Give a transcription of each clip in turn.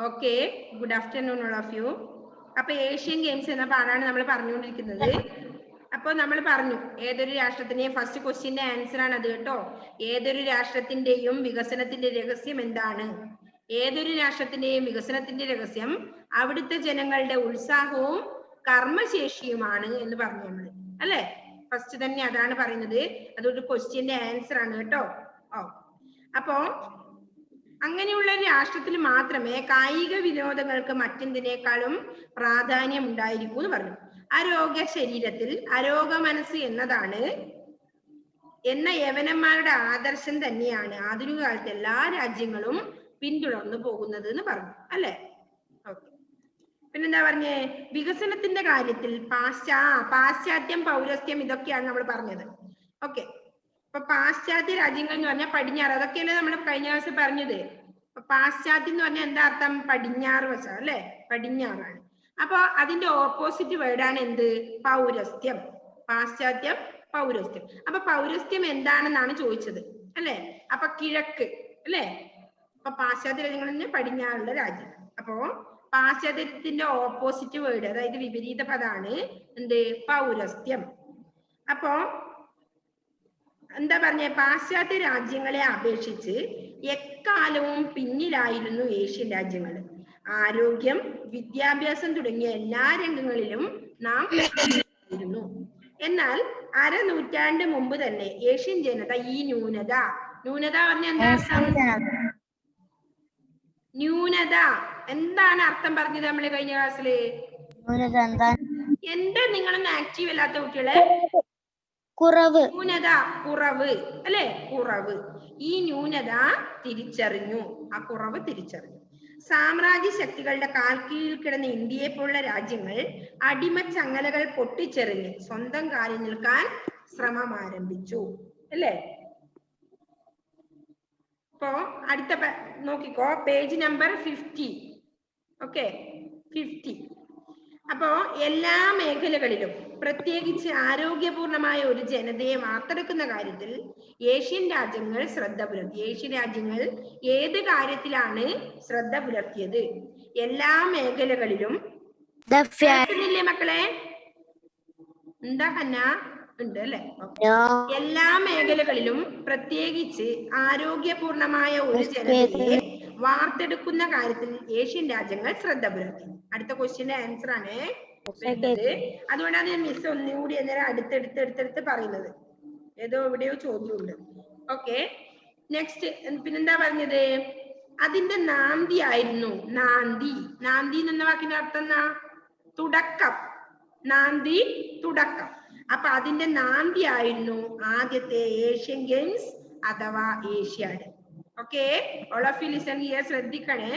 Okay, good afternoon all of you. അപ്പൊ Asian games എന്ന പാഠമാണ് നമ്മൾ പറഞ്ഞുകൊണ്ടിരിക്കുന്നത്. അപ്പൊ നമ്മൾ പറഞ്ഞു ഏതൊരു രാഷ്ട്രത്തിന്റെയും ഫസ്റ്റ് ക്വസ്റ്റ്യന്റെ ആൻസർ ആണ് അത് കേട്ടോ. ഏതൊരു രാഷ്ട്രത്തിന്റെയും വികസനത്തിന്റെ രഹസ്യം എന്താണ്? ഏതൊരു രാഷ്ട്രത്തിന്റെയും വികസനത്തിന്റെ രഹസ്യം അവിടുത്തെ ജനങ്ങളുടെ ഉത്സാഹവും കർമ്മശേഷിയുമാണ് എന്ന് പറഞ്ഞു നമ്മൾ, അല്ലെ? ഫസ്റ്റ് തന്നെ അതാണ് പറയുന്നത്. അതൊരു ക്വസ്റ്റ്യന്റെ ആൻസർ ആണ് കേട്ടോ. അപ്പോ അങ്ങനെയുള്ള ഒരു രാഷ്ട്രത്തിൽ മാത്രമേ കായിക വിനോദങ്ങൾക്ക് മറ്റെന്തിനേക്കാളും പ്രാധാന്യം ഉണ്ടായിരിക്കൂ എന്ന് പറഞ്ഞു. അരോഗ്യ ശരീരത്തിൽ അരോഗ മനസ്സ് എന്ന യവനന്മാരുടെ ആദർശം തന്നെയാണ് ആധുനിക കാലത്ത് എല്ലാ രാജ്യങ്ങളും പിന്തുടർന്നു പോകുന്നത് എന്ന് പറഞ്ഞു, അല്ലെ? ഓക്കെ, പിന്നെന്താ പറഞ്ഞേ? വികസനത്തിന്റെ കാര്യത്തിൽ പാശ്ചാത്യം പൗരസ്ത്യം ഇതൊക്കെയാണ് നമ്മൾ പറഞ്ഞത്. ഓക്കെ, അപ്പൊ പാശ്ചാത്യ രാജ്യങ്ങൾ എന്ന് പറഞ്ഞാൽ പടിഞ്ഞാറ്, അതൊക്കെയല്ലേ നമ്മൾ കഴിഞ്ഞ ക്ലാസ്സിൽ പറഞ്ഞത്. പാശ്ചാത്യം എന്ന് പറഞ്ഞാൽ എന്താ അർത്ഥം? പടിഞ്ഞാറ് വശം, അല്ലെ? പടിഞ്ഞാറാണ്. അപ്പൊ അതിന്റെ ഓപ്പോസിറ്റ് വേർഡാണ് എന്ത്? പൗരസ്ത്യം. പാശ്ചാത്യം, പൗരസ്ത്യം. അപ്പൊ പൗരസ്ത്യം എന്താണെന്നാണ് ചോദിച്ചത്, അല്ലെ? അപ്പൊ കിഴക്ക്, അല്ലെ? അപ്പൊ പാശ്ചാത്യ രാജ്യങ്ങളിൽ പടിഞ്ഞാറുള്ള രാജ്യം. അപ്പോ പാശ്ചാത്യത്തിന്റെ ഓപ്പോസിറ്റ് വേർഡ്, അതായത് വിപരീത പദാണ് എന്ത്? പൗരസ്ത്യം. അപ്പോ എന്താ പറഞ്ഞേ? പാശ്ചാത്യ രാജ്യങ്ങളെ അപേക്ഷിച്ച് എക്കാലവും പിന്നിലായിരുന്നു ഏഷ്യൻ രാജ്യങ്ങൾ. ആരോഗ്യം, വിദ്യാഭ്യാസം തുടങ്ങിയ എല്ലാ രംഗങ്ങളിലും നാം യിരുന്നു. എന്നാൽ അരനൂറ്റാണ്ട് മുമ്പ് തന്നെ ഏഷ്യൻ ജനത ഈ ന്യൂനത പറഞ്ഞ എന്താ അർത്ഥം? ന്യൂനത എന്താണ് അർത്ഥം പറഞ്ഞത് നമ്മള് കഴിഞ്ഞ ക്ലാസ്സില്? എന്താ നിങ്ങളൊന്നും ആക്റ്റീവ് അല്ലാത്ത കുട്ടികളെ? കുറവ്. ന്യൂനത, കുറവ്, അല്ലെ? കുറവ്. ഈ ന്യൂനത തിരിച്ചറിഞ്ഞു, ആ കുറവ് തിരിച്ചറിഞ്ഞു. സാമ്രാജ്യ ശക്തികളുടെ കാൽക്കീഴിൽ കിടന്ന ഇന്ത്യയെ പോലുള്ള രാജ്യങ്ങൾ അടിമച്ചങ്ങലകൾ പൊട്ടിച്ചെറിഞ്ഞ് സ്വന്തം കാലിൽ നിൽക്കാൻ ശ്രമം ആരംഭിച്ചു, അല്ലേ? അപ്പോ അടുത്ത നോക്കിക്കോ, പേജ് നമ്പർ 50. ഓക്കെ, 50. അപ്പോ എല്ലാ മേഖലകളിലും പ്രത്യേകിച്ച് ആരോഗ്യപൂർണമായ ഒരു ജനതയെ വാർത്തെടുക്കുന്ന കാര്യത്തിൽ ഏഷ്യൻ രാജ്യങ്ങൾ ശ്രദ്ധ പുലർത്തി. ഏഷ്യൻ രാജ്യങ്ങൾ ഏത് കാര്യത്തിലാണ് ശ്രദ്ധ പുലർത്തിയത്? എല്ലാ മേഖലകളിലും. കേൾക്കുന്നില്ലേ മക്കളെ? എന്താ ഹന്ന? ഉണ്ട് അല്ലെ? എല്ലാ മേഖലകളിലും പ്രത്യേകിച്ച് ആരോഗ്യപൂർണമായ ഒരു ജനതയെ വാർത്തെടുക്കുന്ന കാര്യത്തിൽ ഏഷ്യൻ രാജ്യങ്ങൾ ശ്രദ്ധ പുലർത്തി. അടുത്ത ക്വസ്റ്റ്യന്റെ ആൻസർ ആണ് വരുന്നത്. അതുകൊണ്ടാണ് ഞാൻ മിസ് ഒന്നുകൂടി അന്നേരം അടുത്തെടുത്ത് പറയുന്നത്. ഏതോ എവിടെയോ ചോദ്യമുണ്ട്. Okay, next. പിന്നെന്താ പറഞ്ഞത്? അതിന്റെ നാന്തി ആയിരുന്നു. നാന്തി എന്ന വാക്കിന്റെ അർത്ഥം എന്നാ? തുടക്കം. നാന്തി, തുടക്കം. അപ്പൊ അതിന്റെ നാന്തി ആയിരുന്നു ആദ്യത്തെ ഏഷ്യൻ ഗെയിംസ് അഥവാ Asiad. Okay, all of you listen here, ശ്രദ്ധിക്കണേ.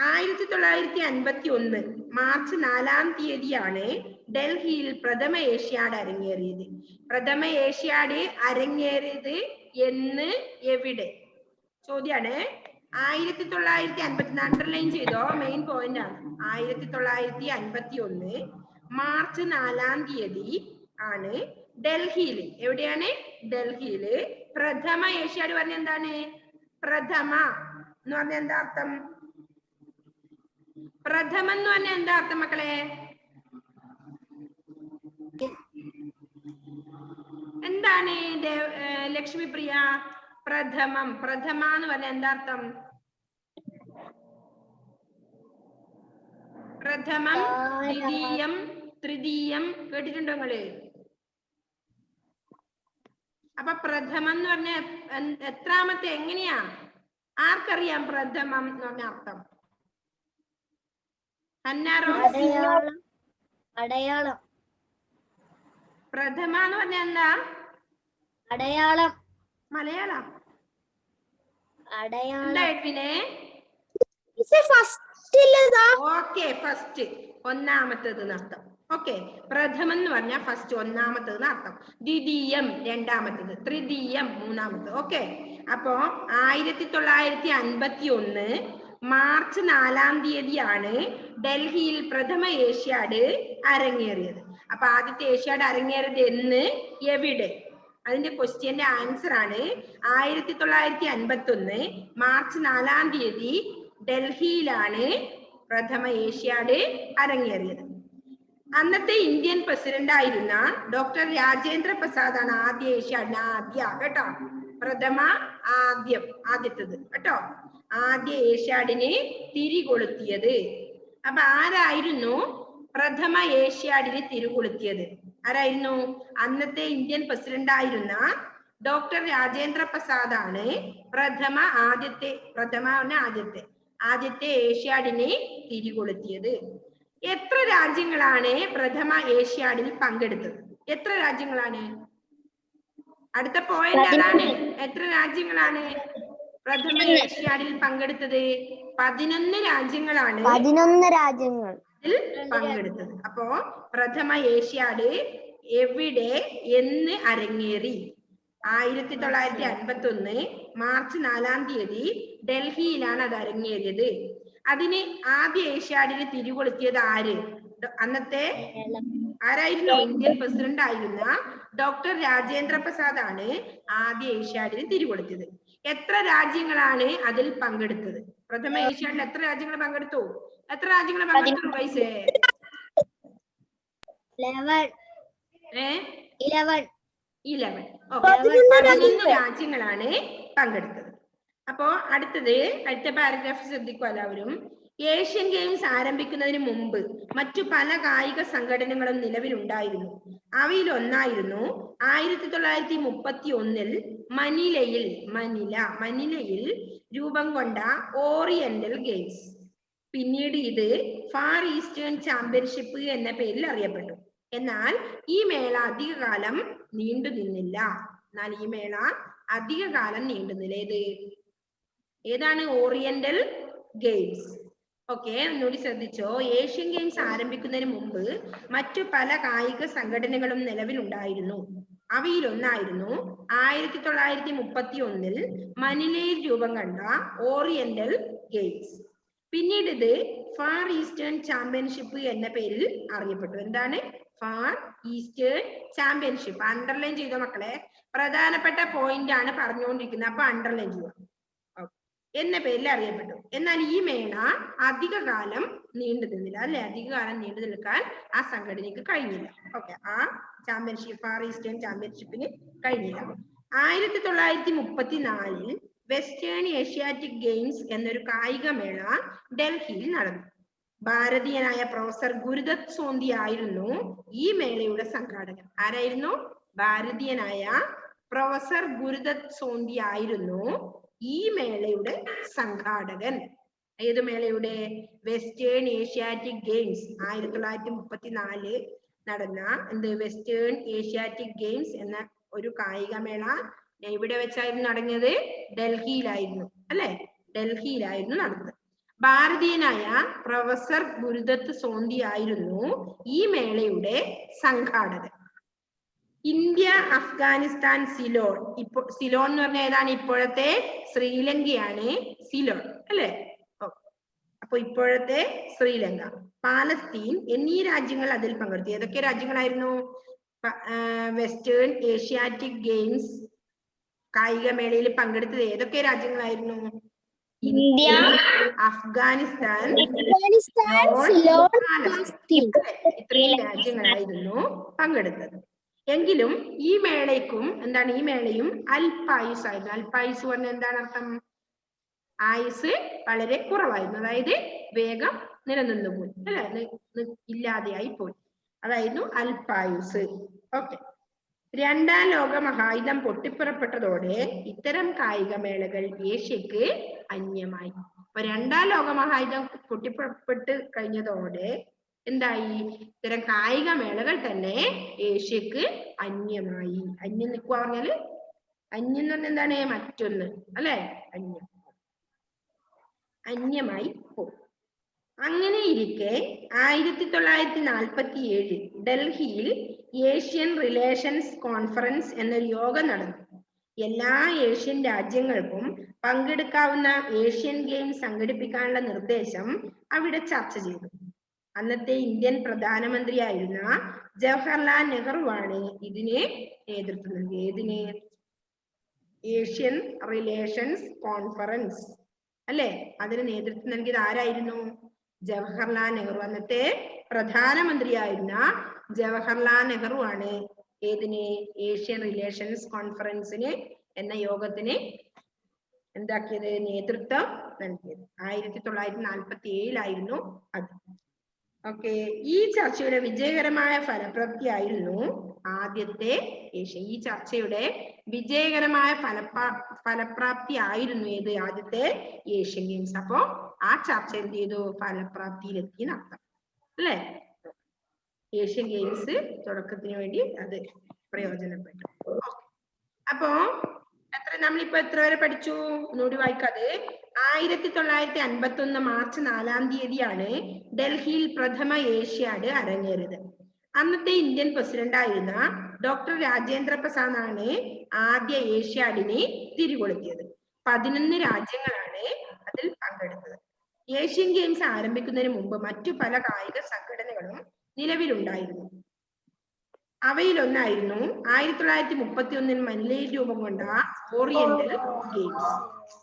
1951 മാർച്ച് 4-ാം തീയതിയാണ് ഡൽഹിയിൽ പ്രഥമ ഏഷ്യാഡ് അരങ്ങേറിയത്. പ്രഥമ ഏഷ്യാഡ് അരങ്ങേറിയത് എന്ന്, എവിടെ? ചോദ്യാണ്. 1954 അണ്ടർലൈൻ ചെയ്തോ, മെയിൻ പോയിന്റ് ആണ്. 1951 മാർച്ച് 4-ാം തീയതി ആണ് ഡൽഹിയിൽ. എവിടെയാണ്? ഡൽഹിയില് പ്രഥമ ഏഷ്യാഡ്. പറഞ്ഞ എന്താണ്? പ്രഥമ എന്ന് പറഞ്ഞ എന്താ അർത്ഥം? പ്രഥമം എന്ന് പറഞ്ഞ എന്താ അർത്ഥം മക്കളെ? എന്താണ് ലക്ഷ്മിപ്രിയ? പ്രഥമം എന്ന് പറഞ്ഞ എന്താ അർത്ഥം? പ്രഥമം, ദ്വിതീയം, തൃതീയം കേട്ടിട്ടുണ്ടോ നിങ്ങള്? അപ്പൊ പ്രഥമം എന്ന് പറഞ്ഞ എത്രാമത്തെ? എങ്ങനെയാ? ആർക്കറിയാം പ്രഥമം എന്ന് പറഞ്ഞ അർത്ഥം? അടയാളം. പ്രഥമ എന്ന് പറഞ്ഞ എന്താ? അടയാളം. മലയാളം. ഓക്കെ, ഫസ്റ്റ്, ഒന്നാമത്തേത് അർത്ഥം. ഓക്കെ, പ്രഥമം എന്ന് പറഞ്ഞാൽ ഫസ്റ്റ്, ഒന്നാമത്തേത് അർത്ഥം. ദ്വിതീയം രണ്ടാമത്തേത്, തൃതീയം മൂന്നാമത്തേത്. ഓക്കെ, അപ്പോ 1951 മാർച്ച് 4-ാം തീയതിയാണ് ഡൽഹിയിൽ പ്രഥമ ഏഷ്യാഡ് അരങ്ങേറിയത്. അപ്പൊ ആദ്യത്തെ ഏഷ്യാഡ് അരങ്ങേറിയത് എന്ന്, എവിടെ? അതിന്റെ ക്വസ്റ്റ്യന്റെ ആൻസർ ആണ് 1951 മാർച്ച് 4-ാം തീയതി ഡൽഹിയിലാണ് പ്രഥമ ഏഷ്യാഡ് അരങ്ങേറിയത്. അന്നത്തെ ഇന്ത്യൻ പ്രസിഡന്റ് ആയിരുന്ന ഡോക്ടർ രാജേന്ദ്ര പ്രസാദ് ആണ് ആദ്യ ഏഷ്യാഡിന് കേട്ടോ, ആദ്യത്തത് കേട്ടോ, ആദ്യ ഏഷ്യാഡിന് തിരികൊളുത്തിയത്. അപ്പൊ ആരായിരുന്നു പ്രഥമ ഏഷ്യാഡിന് തിരികൊളുത്തിയത്? ആരായിരുന്നു? അന്നത്തെ ഇന്ത്യൻ പ്രസിഡന്റ് ആയിരുന്ന ഡോക്ടർ രാജേന്ദ്ര പ്രസാദ് ആണ് ആദ്യത്തെ ഏഷ്യാഡിനെ തിരികൊളുത്തിയത്. എത്ര രാജ്യങ്ങളാണ് പ്രഥമ ഏഷ്യാഡിൽ പങ്കെടുത്തത്? എത്ര രാജ്യങ്ങളാണ്? അടുത്ത പോയിന്റ് അതാണ്. എത്ര രാജ്യങ്ങളാണ് പ്രഥമ ഏഷ്യാഡിൽ പങ്കെടുത്തത്? 11 രാജ്യങ്ങളാണ് പങ്കെടുത്തത്. അപ്പോ പ്രഥമ ഏഷ്യാഡ് എവിടെ എന്ന് അരങ്ങേറി? 1951 മാർച്ച് 4-ാം തീയതി ഡൽഹിയിലാണ് അത് അരങ്ങേറിയത്. അതിന് ആദ്യ ഏഷ്യാഡിന് തിരികൊളുത്തിയത് ആര്? അന്നത്തെ ആരായിരുന്നു? ഇന്ത്യൻ പ്രസിഡന്റ് ആയിരുന്ന ഡോക്ടർ രാജേന്ദ്ര പ്രസാദ് ആണ് ആദ്യ ഏഷ്യാഡിന് തിരികൊളുത്തിയത്. എത്ര രാജ്യങ്ങളാണ് അതിൽ പങ്കെടുത്തത്? പ്രഥമ ഏഷ്യാഡിൽ എത്ര രാജ്യങ്ങൾ പങ്കെടുത്തു? എത്ര രാജ്യങ്ങൾ പങ്കെടുത്തു? 11 രാജ്യങ്ങളാണ് പങ്കെടുത്തത്. അപ്പോ അടുത്ത പാരഗ്രാഫ് ശ്രദ്ധിക്കുക എല്ലാവരും. ഏഷ്യൻ ഗെയിംസ് ആരംഭിക്കുന്നതിന് മുമ്പ് മറ്റു പല കായിക സംഘടനകളും നിലവിലുണ്ടായിരുന്നു. അവയിൽ ഒന്നായിരുന്നു 1931 മനിലയിൽ രൂപം കൊണ്ട ഓറിയന്റൽ ഗെയിംസ്. പിന്നീട് ഇത് ഫാർ ഈസ്റ്റേൺ ചാമ്പ്യൻഷിപ്പ് എന്ന പേരിൽ അറിയപ്പെട്ടു. എന്നാൽ ഈ മേള അധികകാലം നീണ്ടു നിന്നില്ല. ഏതാണ് ഓറിയന്റൽ ഗെയിംസ്? ഓക്കെ, ഒന്നുകൂടി ശ്രദ്ധിച്ചോ. ഏഷ്യൻ ഗെയിംസ് ആരംഭിക്കുന്നതിന് മുമ്പ് മറ്റു പല കായിക സംഘടനകളും നിലവിലുണ്ടായിരുന്നു. അവയിൽ ഒന്നായിരുന്നു 1931 മനിലയിൽ രൂപം കണ്ട ഓറിയന്റൽ ഗെയിംസ്. പിന്നീട് ഇത് ഫാർ ഈസ്റ്റേൺ ചാമ്പ്യൻഷിപ്പ് എന്ന പേരിൽ അറിയപ്പെട്ടു. എന്താണ് ഫാർ ഈസ്റ്റേൺ ചാമ്പ്യൻഷിപ്പ്? അണ്ടർലൈൻ ചെയ്ത മക്കളെ, പ്രധാനപ്പെട്ട പോയിന്റ് ആണ് പറഞ്ഞുകൊണ്ടിരിക്കുന്നത്, അപ്പൊ അണ്ടർലൈൻ ചെയ്യുക. എന്ന പേരിൽ അറിയപ്പെട്ടു. എന്നാൽ ഈ മേള അധികകാലം നീണ്ടു നിന്നില്ല, അല്ലെ? അധികകാലം നീണ്ടു നിൽക്കാൻ ആ സംഘടനയ്ക്ക് കഴിഞ്ഞില്ല. ഓക്കെ, ആ ചാമ്പ്യൻഷിപ്പ് ഫാർ ഈസ്റ്റേൺ ചാമ്പ്യൻഷിപ്പിന് കഴിഞ്ഞില്ല. 1934 വെസ്റ്റേൺ ഏഷ്യാറ്റിക് ഗെയിംസ് എന്നൊരു കായിക മേള ഡൽഹിയിൽ നടന്നു. ഭാരതീയനായ പ്രൊഫസർ ഗുരുദത്ത് സോന്തി ആയിരുന്നു ഈ മേളയുടെ സംഘാടകൻ. ആരായിരുന്നു? ഭാരതീയനായ പ്രൊഫസർ ഗുരുദത്ത് സോന്തി ആയിരുന്നു ഈ മേളയുടെ സംഘാടകൻ. ഏത് മേളയുടെ? Western Asiatic games. 1934 നടന്ന വെസ്റ്റേൺ ഏഷ്യാറ്റിക് ഗെയിംസ് എന്ന ഒരു കായിക മേള എവിടെ വെച്ചായിരുന്നു നടന്നത്? ഡൽഹിയിലായിരുന്നു, അല്ലെ? ഡൽഹിയിലായിരുന്നു നടന്നത്. ഭാരതീയനായ പ്രൊഫസർ ഗുരുദത്ത് സോന്തി ആയിരുന്നു ഈ മേളയുടെ സംഘാടകൻ. ഇന്ത്യ, അഫ്ഗാനിസ്ഥാൻ, സിലോൺ. സിലോൺ എന്ന് പറഞ്ഞാൽ ഏതാണ്? ഇപ്പോഴത്തെ ശ്രീലങ്കയാണ് സിലോൺ, അല്ലെ? അപ്പൊ ഇപ്പോഴത്തെ ശ്രീലങ്ക, പാലസ്തീൻ എന്നീ രാജ്യങ്ങൾ അതിൽ പങ്കെടുത്തു. ഏതൊക്കെ രാജ്യങ്ങളായിരുന്നു വെസ്റ്റേൺ ഏഷ്യാറ്റിക് ഗെയിംസ് കായികമേളയിൽ പങ്കെടുത്തത്? ഏതൊക്കെ രാജ്യങ്ങളായിരുന്നു? ഇന്ത്യ, അഫ്ഗാനിസ്ഥാൻ, ഇത്രയും രാജ്യങ്ങളായിരുന്നു പങ്കെടുത്തത്. എങ്കിലും ഈ മേളയ്ക്കും ഈ മേളയും അല്പായുസ് ആയിരുന്നു. അല്പായുസ് പറഞ്ഞാൽ എന്താണ് അർത്ഥം? ആയുസ് വളരെ കുറവായിരുന്നു, അതായത് വേഗം നിലനിന്നു പോയി, അല്ലെ? ഇല്ലാതെയായി പോയി, അതായിരുന്നു അല്പായുസ്. ഓക്കെ. 2ാം ലോക മഹായുദ്ധം പൊട്ടിപ്പുറപ്പെട്ടതോടെ ഇത്തരം കായിക മേളകൾ ഏഷ്യക്ക് അന്യമായി. അപ്പൊ 2ാം ലോക മഹായുദ്ധം പൊട്ടിപ്പുറപ്പെട്ട് കഴിഞ്ഞതോടെ എന്തായി? ഇത്തരം കായിക മേളകൾ തന്നെ ഏഷ്യക്ക് അന്യമായി. അന്യം നിൽക്കുക പറഞ്ഞാല്, അന്യം എന്ന് പറഞ്ഞാൽ എന്താണ്? മറ്റൊന്ന്, അല്ലെ? അന്യമായി പോകും. അങ്ങനെ ഇരിക്കെ 1947 ഡൽഹിയിൽ ഏഷ്യൻ റിലേഷൻസ് കോൺഫറൻസ് എന്നൊരു യോഗം നടന്നു. എല്ലാ ഏഷ്യൻ രാജ്യങ്ങൾക്കും പങ്കെടുക്കാവുന്ന ഏഷ്യൻ ഗെയിംസ് സംഘടിപ്പിക്കാനുള്ള നിർദ്ദേശം അവിടെ ചർച്ച ചെയ്തു. അന്നത്തെ ഇന്ത്യൻ പ്രധാനമന്ത്രിയായിരുന്ന ജവഹർലാൽ നെഹ്റുവാണ് ഇതിന് നേതൃത്വം നൽകിയത്. ഏഷ്യൻ റിലേഷൻസ് കോൺഫറൻസ്, അല്ലെ? അതിന് നേതൃത്വം നൽകിയത് ആരായിരുന്നു? ജവഹർലാൽ നെഹ്റു. അന്നത്തെ പ്രധാനമന്ത്രിയായിരുന്ന ജവഹർലാൽ നെഹ്റു ആണ് ഏതിന്? ഏഷ്യൻ റിലേഷൻസ് കോൺഫറൻസിന് എന്ന യോഗത്തിന് എന്താക്കിയത്? നേതൃത്വം നൽകിയത്. 1947 അത്. ഓക്കെ, ഈ ചർച്ചയുടെ വിജയകരമായ ഫലപ്രാപ്തിയായിരുന്നു ആദ്യത്തെ ഏഷ്യ. ഈ ചർച്ചയുടെ വിജയകരമായ ഫലപ്രാപ്തി ആയിരുന്നു ഏത്? ആദ്യത്തെ ഏഷ്യൻ ഗെയിംസ്. അപ്പോ ആ ചർച്ച എന്ത് ചെയ്തു? ഫലപ്രാപ്തിയിലെത്തി നടത്താം അല്ലെ? ഏഷ്യൻ ഗെയിംസ് തുടക്കത്തിന് വേണ്ടി അത് പ്രയോജനപ്പെട്ടു. അപ്പോ നമ്മളിപ്പോ എത്ര വരെ പഠിച്ചു? ഒന്നുകൂടി വായിക്കാതെ. 1951 മാർച്ച് 4-ാം തീയതിയാണ് ഡൽഹിയിൽ പ്രഥമ ഏഷ്യാഡ് അരങ്ങേറിയത്. അന്നത്തെ ഇന്ത്യൻ പ്രസിഡന്റ് ആയിരുന്ന ഡോക്ടർ രാജേന്ദ്ര പ്രസാദ് ആണ് ആദ്യ ഏഷ്യാഡിനെ തിരികൊളുത്തിയത്. 11 രാജ്യങ്ങളാണ് അതിൽ പങ്കെടുത്തത്. ഏഷ്യൻ ഗെയിംസ് ആരംഭിക്കുന്നതിന് മുമ്പ് മറ്റു പല കായിക സംഘടനകളും നിലവിലുണ്ടായിരുന്നു. അവയിലൊന്നായിരുന്നു 1931 മനിലയിൽ രൂപം കൊണ്ട ഓറിയന്റൽ ഗെയിംസ്.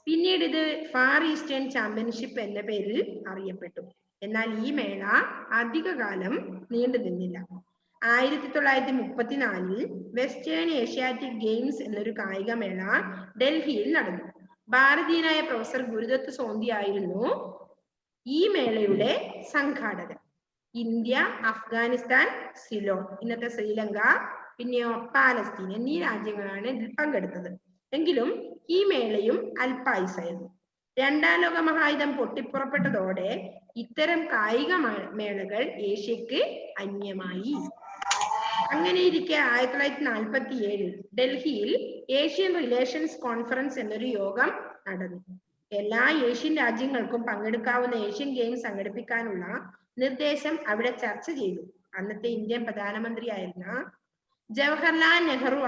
പിന്നീട് ഇത് ഫാർ ഈസ്റ്റേൺ ചാമ്പ്യൻഷിപ്പ് എന്ന പേരിൽ അറിയപ്പെട്ടു. എന്നാൽ ഈ മേള അധികകാലം നീണ്ടു നിന്നില്ല. 1934 വെസ്റ്റേൺ ഏഷ്യാറ്റിക് ഗെയിംസ് എന്നൊരു കായിക മേള ഡൽഹിയിൽ നടന്നു. ഭാരതീയനായ പ്രൊഫസർ ഗുരുദത്ത് സോന്തി ആയിരുന്നു ഈ മേളയുടെ സംഘാടകൻ. ഇന്ത്യ, അഫ്ഗാനിസ്ഥാൻ, സിലോൺ, ഇന്നത്തെ ശ്രീലങ്ക, പിന്നെയോ പാലസ്തീൻ എന്നീ രാജ്യങ്ങളാണ് ഇതിൽ പങ്കെടുത്തത്. എങ്കിലും ഈ മേളയും അല്പായുസായിരുന്നു. 2ാം ലോക മഹായുദ്ധം പൊട്ടിപ്പുറപ്പെട്ടതോടെ ഇത്തരം കായിക മേളകൾ ഏഷ്യക്ക് അന്യമായി. അങ്ങനെയിരിക്കെ 1947 ഡൽഹിയിൽ ഏഷ്യൻ റിലേഷൻസ് കോൺഫറൻസ് എന്നൊരു യോഗം നടന്നു. എല്ലാ ഏഷ്യൻ രാജ്യങ്ങൾക്കും പങ്കെടുക്കാവുന്ന ഏഷ്യൻ ഗെയിംസ് സംഘടിപ്പിക്കാനുള്ള നിർദ്ദേശം അവിടെ ചർച്ച ചെയ്തു. അന്നത്തെ ഇന്ത്യൻ പ്രധാനമന്ത്രിയായിരുന്ന ജവഹർലാൽ നെഹ്റു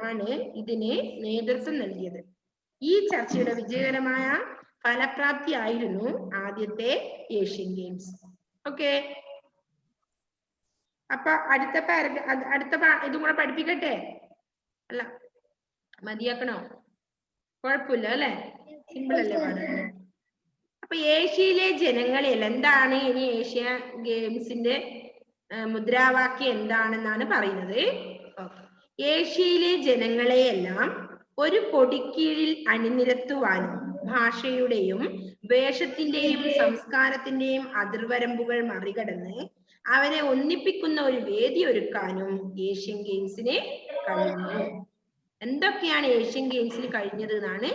ആണ് ഇതിന് നേതൃത്വം നൽകിയത്. ഈ ചർച്ചയുടെ വിജയകരമായ ഫലപ്രാപ്തി ആയിരുന്നു ആദ്യത്തെ ഏഷ്യൻ ഗെയിംസ്. ഓക്കെ, അപ്പൊ അടുത്ത ഇതും കൂടെ പഠിപ്പിക്കട്ടെ? അല്ല, മതിയാക്കണോ? കുഴപ്പമില്ല അല്ലെ? സിമ്പിൾ അല്ലേ പാടാൻ? അപ്പൊ ഏഷ്യയിലെ ജനങ്ങളെയല്ല, എന്താണ് ഇനി ഏഷ്യ ഗെയിംസിന്റെ മുദ്രാവാക്യം എന്താണെന്നാണ് പറയുന്നത്. ഏഷ്യയിലെ ജനങ്ങളെയെല്ലാം ഒരു കൊടിക്കീഴിൽ അണിനിരത്തുവാനും ഭാഷയുടെയും വേഷത്തിന്റെയും സംസ്കാരത്തിന്റെയും അതിർവരമ്പുകൾ മറികടന്ന് അവരെ ഒന്നിപ്പിക്കുന്ന ഒരു വേദി ഒരുക്കാനും ഏഷ്യൻ ഗെയിംസിന് കഴിഞ്ഞു. എന്തൊക്കെയാണ് ഏഷ്യൻ ഗെയിംസിന് കഴിഞ്ഞത് എന്നാണ്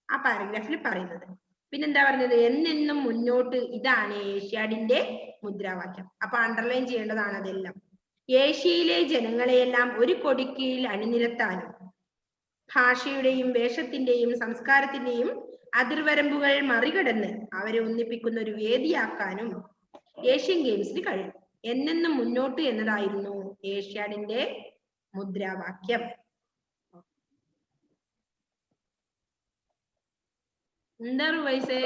ആ പാരഗ്രാഫിൽ പറയുന്നത്. പിന്നെന്താ പറഞ്ഞത്? എന്നെന്നും മുന്നോട്ട്, ഇതാണ് ഏഷ്യാഡിന്റെ മുദ്രാവാക്യം. അപ്പൊ അണ്ടർലൈൻ ചെയ്യേണ്ടതാണ് അതെല്ലാം. ഏഷ്യയിലെ ജനങ്ങളെയെല്ലാം ഒരു കൊടിക്കീഴിൽ അണിനിരത്താനും ഭാഷയുടെയും വേഷത്തിന്റെയും സംസ്കാരത്തിന്റെയും അതിർവരമ്പുകൾ മറികടന്ന് അവരെ ഒന്നിപ്പിക്കുന്ന ഒരു വേദിയാക്കാനും ഏഷ്യൻ ഗെയിംസിന് കഴിയും. എന്നെന്നും മുന്നോട്ട് എന്നതായിരുന്നു ഏഷ്യാഡിന്റെ മുദ്രാവാക്യം. എന്താ റുവൈസേ?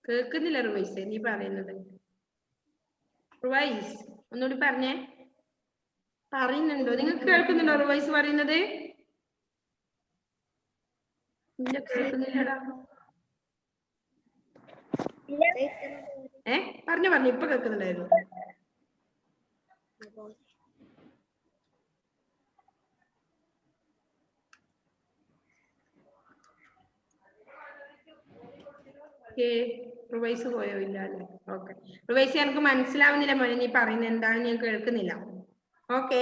കേൾക്കുന്നില്ല റുവൈസേ നീ പറയുന്നത്? റുവൈസ് ഒന്നുകൂടി പറഞ്ഞേ. പറയുന്നുണ്ടോ? നിങ്ങൾക്ക് കേൾക്കുന്നുണ്ടോ റുവൈസ് പറയുന്നത്? ഇല്ല, കേൾക്കുന്നില്ലടാ. പറഞ്ഞു ഇപ്പൊ കേൾക്കുന്നുണ്ടായിരുന്നു. റുവൈസ് പോയോ? ഇല്ല അല്ലേ? ഓക്കെ, റുവൈസ് എനിക്ക് മനസ്സിലാവുന്നില്ല മോനെ, നീ പറയുന്നത് എന്താണെന്ന് ഞാൻ കേൾക്കുന്നില്ല. ഓക്കെ,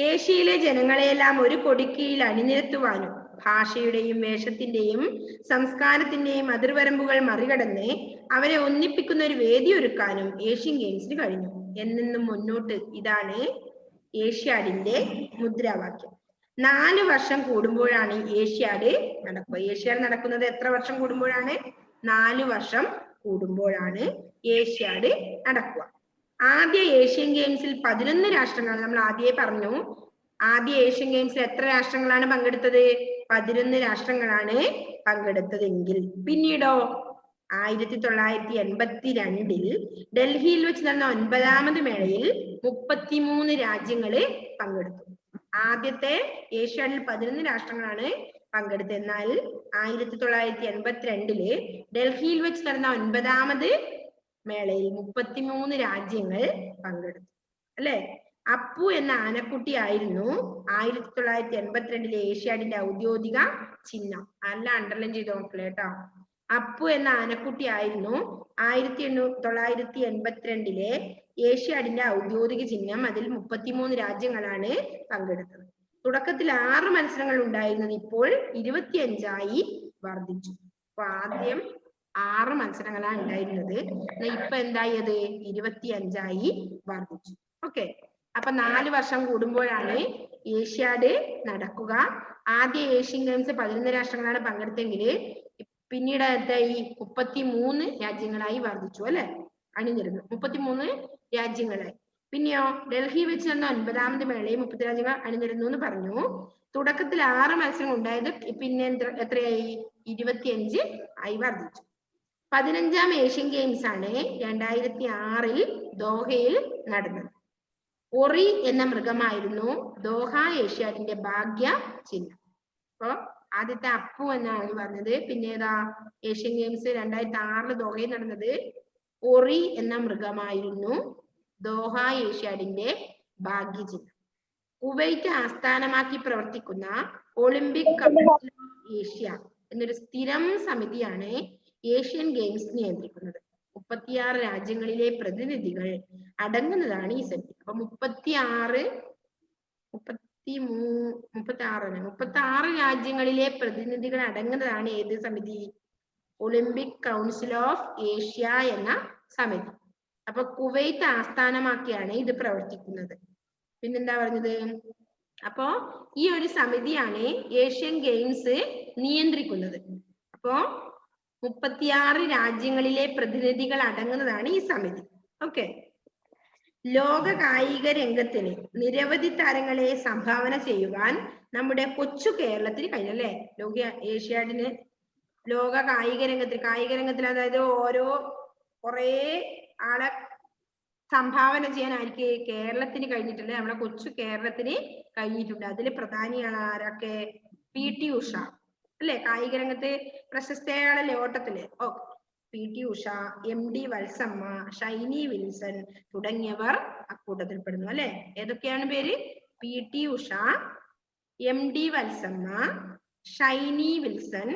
ഏഷ്യയിലെ ജനങ്ങളെയെല്ലാം ഒരു കൊടിക്കീഴിൽ അണിനിരത്തുവാനും ഭാഷയുടെയും വേഷത്തിന്റെയും സംസ്കാരത്തിന്റെയും അതിർവരമ്പുകൾ മറികടന്ന് അവരെ ഒന്നിപ്പിക്കുന്ന ഒരു വേദി ഒരുക്കാനും ഏഷ്യൻ ഗെയിംസിന് കഴിഞ്ഞു. എന്നെന്നും മുന്നോട്ട്, ഇതാണ് ഏഷ്യാഡിന്റെ മുദ്രാവാക്യം. 4 വർഷം കൂടുമ്പോഴാണ് ഏഷ്യാഡ് നടക്കുക. ഏഷ്യാഡ് നടക്കുന്നത് എത്ര വർഷം കൂടുമ്പോഴാണ്? 4 വർഷം കൂടുമ്പോഴാണ് ഏഷ്യാഡ് നടക്കുക. ആദ്യ ഏഷ്യൻ ഗെയിംസിൽ 11 രാഷ്ട്രങ്ങളാണ്. നമ്മൾ ആദ്യമേ പറഞ്ഞു, ആദ്യ ഏഷ്യൻ ഗെയിംസിൽ എത്ര രാഷ്ട്രങ്ങളാണ് പങ്കെടുത്തത്? 11 രാഷ്ട്രങ്ങളാണ് പങ്കെടുത്തതെങ്കിൽ പിന്നീടോ 1982 ഡൽഹിയിൽ വെച്ച് നടന്ന 9ാമത് മേളയിൽ 33 രാജ്യങ്ങള് പങ്കെടുത്തു. ആദ്യത്തെ ഏഷ്യാഡിൽ 11 രാഷ്ട്രങ്ങളാണ് പങ്കെടുത്തത്. എന്നാൽ 1982 ഡൽഹിയിൽ വെച്ച് നടന്ന 9ാമത് മേളയിൽ 33 രാജ്യങ്ങൾ പങ്കെടുത്തു അല്ലെ. അപ്പു എന്ന ആനക്കുട്ടിയായിരുന്നു 1982 ഏഷ്യാഡിന്റെ ഔദ്യോഗിക ചിഹ്നം. അല്ല അണ്ടർലൈൻ ചെയ്ത് നോക്കലേ കേട്ടോ. അപ്പു എന്ന ആനക്കുട്ടിയായിരുന്നു 1982 ഏഷ്യാഡിന്റെ ഔദ്യോഗിക ചിഹ്നം. അതിൽ 33 രാജ്യങ്ങളാണ് പങ്കെടുത്തത്. തുടക്കത്തിൽ 6 മത്സരങ്ങൾ ഉണ്ടായിരുന്നത് ഇപ്പോൾ 25 വർദ്ധിച്ചു. അപ്പൊ ആദ്യം 6 മത്സരങ്ങളാണ് ഉണ്ടായിരുന്നത്, ഇപ്പൊ എന്തായത് 25 വർദ്ധിച്ചു. ഓക്കെ, അപ്പൊ 4 വർഷം കൂടുമ്പോഴാണ് ഏഷ്യാഡ് നടക്കുക. ആദ്യ ഏഷ്യൻ ഗെയിംസ് 11 രാഷ്ട്രങ്ങളാണ് പങ്കെടുത്തെങ്കിൽ പിന്നീട് എന്തായി 33 രാജ്യങ്ങളായി വർദ്ധിച്ചു അല്ലെ, അണിനിരുന്നു 33 രാജ്യങ്ങളായി. പിന്നെയോ ഡൽഹി വെച്ച് നടന്ന 9ാമത് മേളയിൽ 30 രാജ്യങ്ങൾ അണിനിരുന്നു എന്ന് പറഞ്ഞു. തുടക്കത്തിൽ 6 മത്സരങ്ങൾ ഉണ്ടായത് പിന്നെ എത്രയായി 25 ആയി വർദ്ധിച്ചു. 15ാം ഏഷ്യൻ ഗെയിംസ് ആണ് 2006 ദോഹയിൽ നടന്നത്. ഒറി എന്ന മൃഗമായിരുന്നു ദോഹ ഏഷ്യാഡിന്റെ ഭാഗ്യ ചിഹ്നം. അപ്പൊ ആദ്യത്തെ അപ്പു എന്നാണ് പറഞ്ഞത്. പിന്നെ ഏതാ ഏഷ്യൻ ഗെയിംസ് 2006 ദോഹയിൽ നടന്നത് ഒറി എന്ന മൃഗമായിരുന്നു ദോഹ ഏഷ്യാഡിന്റെ ഭാഗ്യ ചിഹ്നം. കുവൈറ്റ് ആസ്ഥാനമാക്കി പ്രവർത്തിക്കുന്ന ഒളിമ്പിക് കൗൺസിൽ ഓഫ് ഏഷ്യ എന്നൊരു സ്ഥിരം സമിതിയാണ് ഏഷ്യൻ ഗെയിംസ് നിയന്ത്രിക്കുന്നത്. 36 രാജ്യങ്ങളിലെ പ്രതിനിധികൾ അടങ്ങുന്നതാണ് ഈ സമിതി. അപ്പൊ 36 രാജ്യങ്ങളിലെ പ്രതിനിധികൾ അടങ്ങുന്നതാണ് ഏത് സമിതി? ഒളിമ്പിക് കൗൺസിൽ ഓഫ് ഏഷ്യ എന്ന സമിതി. അപ്പൊ കുവൈറ്റ് ആസ്ഥാനമാക്കിയാണ് ഇത് പ്രവർത്തിക്കുന്നത്. പിന്നെന്താ പറഞ്ഞത്? അപ്പോ ഈ ഒരു സമിതിയാണ് ഏഷ്യൻ ഗെയിംസ് നിയന്ത്രിക്കുന്നത്. അപ്പോ 36 രാജ്യങ്ങളിലെ പ്രതിനിധികൾ അടങ്ങുന്നതാണ് ഈ സമിതി. ഓക്കെ, ലോക കായിക രംഗത്തിന് നിരവധി താരങ്ങളെ സംഭാവന ചെയ്യുവാൻ നമ്മുടെ കൊച്ചു കേരളത്തിന് കഴിഞ്ഞല്ലേ. ഏഷ്യാഡിന് ലോക കായിക രംഗത്തിൽ അതായത് കുറെ ആളെ സംഭാവന ചെയ്യാൻ ആർക്ക് കേരളത്തിന് കഴിഞ്ഞിട്ടുണ്ട്, നമ്മുടെ കൊച്ചു കേരളത്തിന് കഴിഞ്ഞിട്ടുണ്ട്. അതിൽ പ്രധാനിയാണ് ആരൊക്കെ? PT ഉഷ അല്ലെ, കായിക രംഗത്ത് പ്രശസ്തയാളല്ലേ ഓട്ടത്തില്. PT ഉഷ, MD വത്സമ്മ, ഷൈനി വിൽസൺ തുടങ്ങിയവർ അക്കൂട്ടത്തിൽ പെടുന്നു അല്ലെ. ഏതൊക്കെയാണ് പേര്? PT ഉഷ, MD വത്സമ്മ, ഷൈനി വിൽസൺ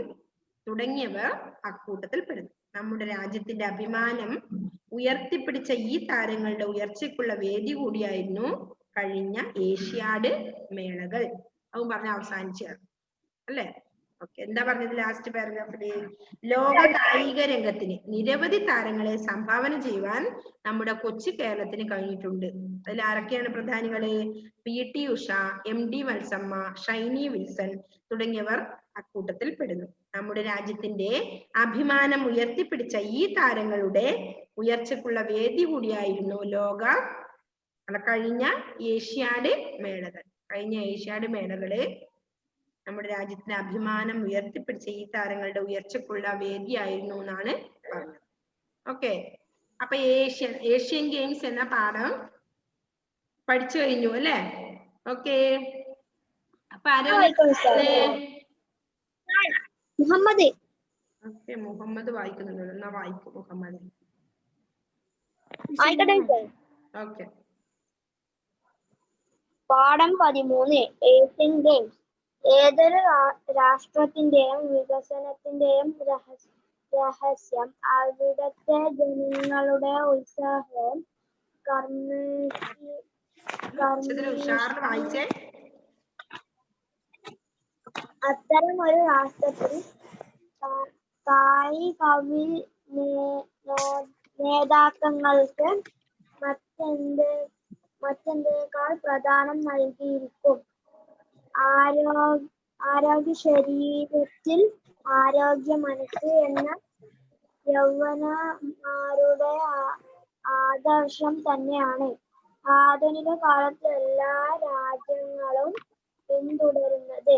തുടങ്ങിയവർ അക്കൂട്ടത്തിൽ പെടുന്നു. നമ്മുടെ രാജ്യത്തിന്റെ അഭിമാനം ഉയർത്തിപ്പിടിച്ച ഈ താരങ്ങളുടെ ഉയർച്ചയ്ക്കുള്ള വേദി കൂടിയായിരുന്നു കഴിഞ്ഞ ഏഷ്യാഡ് മേളകൾ. അതും പറഞ്ഞ അവസാനിച്ചു അല്ലെ. ഓക്കെ, എന്താ പറഞ്ഞത് ലാസ്റ്റ് പാരഗ്രാഫില്? ലോക കായിക രംഗത്തിന് നിരവധി താരങ്ങളെ സംഭാവന ചെയ്യുവാൻ നമ്മുടെ കൊച്ചു കേരളത്തിന് കഴിഞ്ഞിട്ടുണ്ട്. അതിൽ ആരൊക്കെയാണ് പ്രധാനികള്? PT ഉഷ, MD വത്സമ്മ, ഷൈനി വിൽസൺ തുടങ്ങിയവർ അക്കൂട്ടത്തിൽ പെടുന്നു. നമ്മുടെ രാജ്യത്തിന്റെ അഭിമാനം ഉയർത്തിപ്പിടിച്ച ഈ താരങ്ങളുടെ ഉയർച്ചയ്ക്കുള്ള വേദി കൂടിയായിരുന്നു കഴിഞ്ഞ ഏഷ്യാഡ് മേളകൾ. നമ്മുടെ രാജ്യത്തിന്റെ അഭിമാനം ഉയർത്തിപ്പിടിച്ച ഈ താരങ്ങളുടെ ഉയർച്ചയ്ക്കുള്ള വേദിയായിരുന്നു എന്നാണ് പറഞ്ഞത്. ഓക്കെ, അപ്പൊ ഏഷ്യൻ ഗെയിംസ് എന്ന പാഠം പഠിച്ചു കഴിഞ്ഞു അല്ലെ. ഓക്കെ, അപ്പൊ മുഹമ്മദ് വായിക്കുന്നുണ്ടല്ലോ, എന്നാ വായിക്കും മുഹമ്മദ്. ഓക്കെ, പാഠം 13 ഏഷ്യൻ ഗെയിംസ്. ഏതൊരു രാഷ്ട്രത്തിന്റെയും വികസനത്തിന്റെയും രഹസ്യം അവിടത്തെ ജനങ്ങളുടെ ഉത്സാഹവും അത്തരം ഒരു രാഷ്ട്രത്തിൽ കായികവി നേതാക്കൾക്ക് മറ്റെന്തേക്കാൾ പ്രാധാന്യം നൽകിയിരിക്കും. ആരോഗ്യ ശരീരത്തിൽ ആരോഗ്യ മനസ്സ് എന്ന യൗവനന്മാരുടെ ആദർശം തന്നെയാണ് ആധുനിക കാലത്ത് എല്ലാ രാജ്യങ്ങളും പിന്തുടരുന്നത്.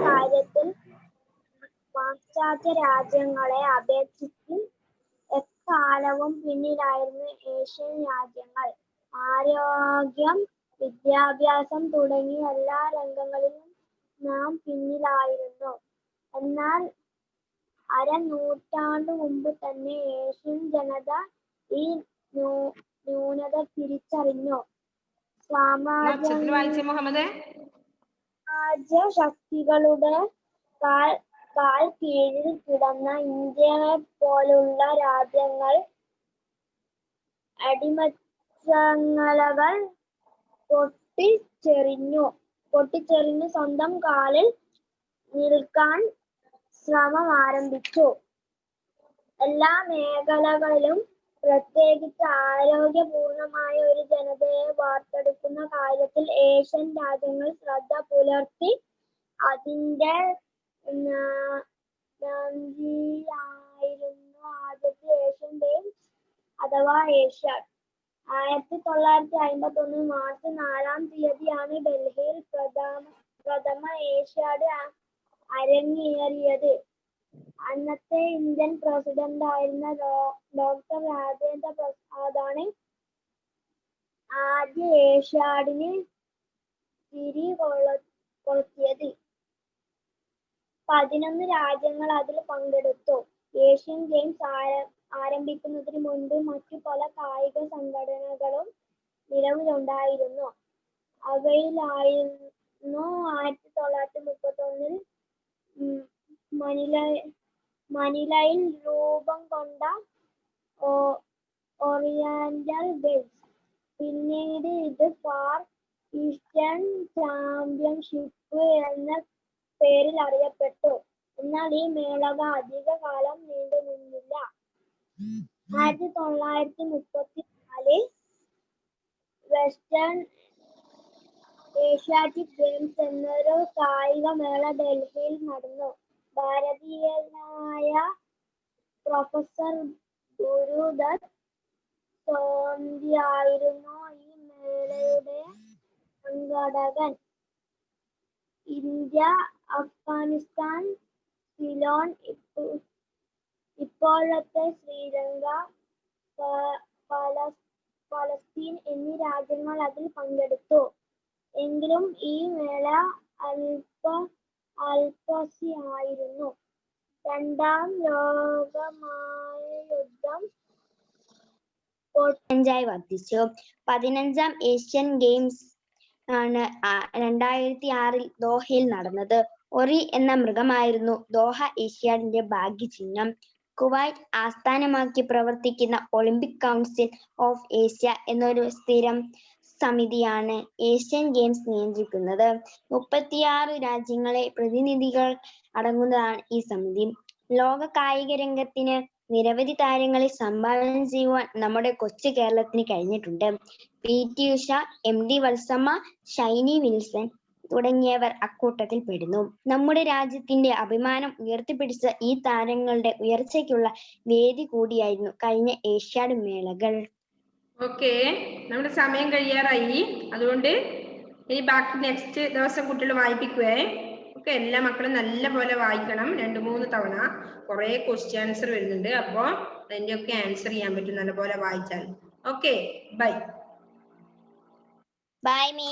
കാര്യത്തിൽ പാശ്ചാത്യ രാജ്യങ്ങളെ അപേക്ഷിച്ച് എക്കാലവും പിന്നിലായിരുന്നു ഏഷ്യൻ രാജ്യങ്ങൾ. ആരോഗ്യം, വിദ്യാഭ്യാസം തുടങ്ങിയ എല്ലാ രംഗങ്ങളിലും നാം പിന്നിലായിരുന്നു. എന്നാൽ അരനൂറ്റാണ്ടു മുമ്പ് തന്നെ ഏഷ്യൻ ജനത ഈ ന്യൂനത തിരിച്ചറിഞ്ഞു. സാമ്രാജ്യ ശക്തികളുടെ കാൽ കീഴിൽ കിടന്ന ഇന്ത്യയെ പോലുള്ള രാജ്യങ്ങൾ അടിമച്ചങ്ങലകൾ പൊട്ടിച്ചെറിഞ്ഞു സ്വന്തം കാലിൽ നിൽക്കാൻ ശ്രമം ആരംഭിച്ചു. എല്ലാ മേഖലകളിലും, പ്രത്യേകിച്ച് ആരോഗ്യപൂർണമായ ഒരു ജനതയെ വാർത്തെടുക്കുന്ന കാര്യത്തിൽ ഏഷ്യൻ രാജ്യങ്ങൾ ശ്രദ്ധ പുലർത്തി. അതിന്റെ നാന്ദിയായിരുന്നു ആദ്യത്തെ ഏഷ്യൻ ഗെയിംസ് അഥവാ ഏഷ്യാഡ്. 1951 മാർച്ച് 4-ാം തീയതിയാണ് ഡൽഹിയിൽ പ്രഥമ ഏഷ്യാഡ് അരങ്ങേറിയത്. അന്നത്തെ ഇന്ത്യൻ പ്രസിഡന്റായിരുന്ന ഡോക്ടർ രാജേന്ദ്ര പ്രസാദാണ് ആദ്യ ഏഷ്യാഡിന് തിരി കൊളുത്തിയത്. 11 രാജ്യങ്ങൾ അതിൽ പങ്കെടുത്തു. ഏഷ്യൻ ഗെയിംസ് ആരംഭിക്കുന്നതിന് മുൻപ് മറ്റു പല കായിക സംഘടനകളും നിലവിലുണ്ടായിരുന്നു. അവയിലായിരുന്നു 1931 മനിലയിൽ രൂപം കൊണ്ട ഓറിയന്റൽ ഗെയിംസ്. പിന്നീട് ഇത് ഫാർ ഈസ്റ്റേൺ ചാമ്പ്യൻഷിപ്പ് എന്ന പേരിൽ അറിയപ്പെട്ടു. എന്നാൽ ഈ മേളകൾ അധികകാലം നീണ്ടുനിന്നില്ല. 1934 വെസ്റ്റേൺ ഏഷ്യാറ്റിക് ഗെയിംസ് എന്നൊരു കായികമേള ഡൽഹിയിൽ നടന്നു. ഭാരതീയനായ പ്രൊഫസർ ഗുരുദത്ത് സോന്തിയായിരുന്നു ഈ മേളയുടെ സംഘാടകൻ. ഇന്ത്യ, അഫ്ഗാനിസ്ഥാൻ, സിലോൺ, ഇപ്പോഴത്തെ ശ്രീലങ്ക, പലസ്തീൻ എന്നീ രാജ്യങ്ങൾ അതിൽ പങ്കെടുത്തു. എങ്കിലും ഈ മേള അല്പസ്വല്പമായിരുന്നു. രണ്ടാം ലോകമഹായുദ്ധം വർദ്ധിച്ചു. 15-ാം ഏഷ്യൻ ഗെയിംസ് ആണ് 2006 ദോഹയിൽ നടന്നത്. ഒറി എന്ന മൃഗമായിരുന്നു ദോഹ ഏഷ്യാഡിന്റെ ഭാഗ്യചിഹ്നം. കുവൈറ്റ് ആസ്ഥാനമാക്കി പ്രവർത്തിക്കുന്ന ഒളിമ്പിക് കൗൺസിൽ ഓഫ് ഏഷ്യ എന്നൊരു സ്ഥിരം സമിതിയാണ് ഏഷ്യൻ ഗെയിംസ് നിയന്ത്രിക്കുന്നത്. 36 രാജ്യങ്ങളെ പ്രതിനിധികൾ അടങ്ങുന്നതാണ് ഈ സമിതി. ലോക കായിക രംഗത്തിന് നിരവധി താരങ്ങളെ സംഭാവന ചെയ്യുവാൻ നമ്മുടെ കൊച്ചു കേരളത്തിന് കഴിഞ്ഞിട്ടുണ്ട്. PT ഉഷ, MD വത്സമ്മ, ഷൈനി വിൽസൺ തുടങ്ങിയവർ അക്കൂട്ടത്തിൽ പെടുന്നു. നമ്മുടെ രാജ്യത്തിന്റെ അഭിമാനം ഉയർത്തിപ്പിടിച്ച ഈ താരങ്ങളുടെ ഉയർച്ചയ്ക്കുള്ള വേദി കൂടിയായിരുന്നു കഴിഞ്ഞ ഏഷ്യാഡ് മേളകൾ. ഓക്കെ, നമ്മുടെ സമയം കഴിയാറായി. അതുകൊണ്ട് ഇനി ബാക്കി നെക്സ്റ്റ് ദിവസം കുട്ടികൾ വായിപ്പിക്കുവേ. ഓക്കെ, എല്ലാ മക്കളും നല്ല പോലെ വായിക്കണം. 2-3 തവണ. കുറെ ക്വസ്റ്റ്യൻ ആൻസർ വരുന്നുണ്ട്. അപ്പോൾ അതിന്റെ ഒക്കെ ആൻസർ ചെയ്യാൻ പറ്റും നല്ലപോലെ വായിച്ചാൽ. Okay, bye. Bye me.